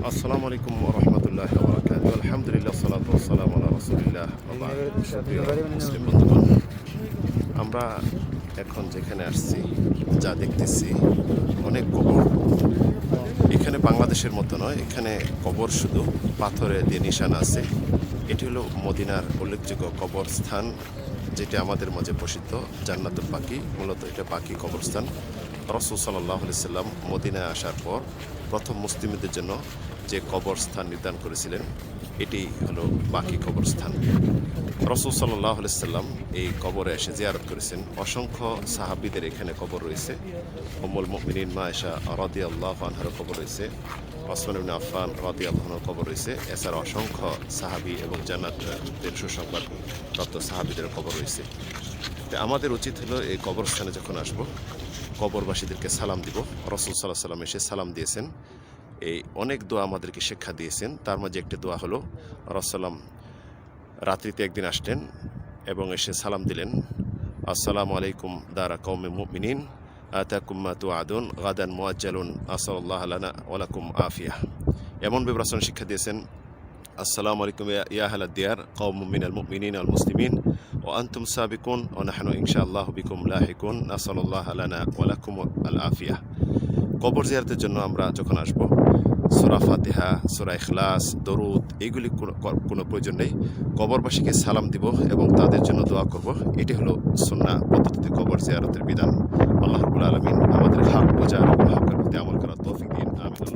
আসসালামু আলাইকুম রহমতুল্লাহ বরকাত আলহামদুলিল্লাহ সালাতু ওয়াসসালামু আলা রাসূলিল্লাহ সুপ্রিয় মুসলিম বন্ধুগণ, আমরা এখন যেখানে আসছি যা দেখতেছি অনেক কবর। এখানে বাংলাদেশের মতো নয়, এখানে কবর শুধু পাথরে দিয়ে নিশানা আছে। এটি হলো মদিনার উল্লেখযোগ্য কবরস্থান, যেটি আমাদের মাঝে প্রসিদ্ধ জান্নাতুল বাকি। মূলত এটা বাকি কবরস্থান। রাসূল সাল্লাল্লাহু আলাইহি সাল্লাম মদিনায় আসার পর প্রথম মুসলিমদের জন্য যে কবরস্থান নির্ধারণ করেছিলেন এটি হলো বাকি কবরস্থান। রাসূল সাল্লাল্লাহু আলাইহি সাল্লাম এই কবরে এসে জিয়ারত করেছেন। অসংখ্য সাহাবীদের এখানে কবর রয়েছে। উম্মুল মুমিনিন মা আয়েশা রাদিয়াল্লাহু আনহার কবর রয়েছে, ওসমান ইবনে আফফান রাদিয়াল্লাহু আনহুর কবর রয়েছে। এছাড়া অসংখ্য সাহাবী এবং জান্নাতের সুসংবাদ প্রাপ্ত সাহাবীদের কবর রয়েছে। আমাদের উচিত হলো এই কবরস্থানে যখন আসব কবরবাসীদেরকে সালাম দিব। রাসূল সাল্লাল্লাহু আলাইহি সাল্লাম এসে সালাম দিয়েছেন। এই অনেক দোয়া আমাদেরকে শিক্ষা দিয়েছেন। তার মাঝে একটি দোয়া হলো, রাসূলুল্লাহ রাত্রিতে একদিন আসলেন এবং এসে সালাম দিলেন, আসসালামু আলাইকুম দারা কওমে মুমিনিন আতাকুম মা তুআদুন গাদান মুআজ্জালুন আসাল্লাহু লানা ওয়া লাকুম আফিয়া। এমনভাবে রাসূল শিক্ষা দিয়েছেন, আসসালামু আলাইকুম ইয়া আহলাদ দিয়ার কওমুম মিনাল মুমিনিন ওয়াল মুসলিমিন ওয়া আনতুম সাবিকুন ওয়া নাহনু ইনশাআল্লাহু বিকুম লাহিকুন নাসাল্লাহু লানা ওয়া লাকুম আল আফিয়া। কবর জিয়ারতের জন্য আমরা যখন আসব সূরা ফাতিহা, সূরা ইখলাস, দরুদ এগুলি কোনো প্রয়োজন নেই। কবরবাসীকে সালাম দিব এবং তাদের জন্য দোয়া করব। এটি হলো সুন্নাহ পদ্ধতিতে কবর জিয়ারতের বিধান। আল্লাহ রাব্বুল আলামিন আমাদের হক বোঝার এবং হকের প্রতি আমল করার তৌফিক দিন। আমিন।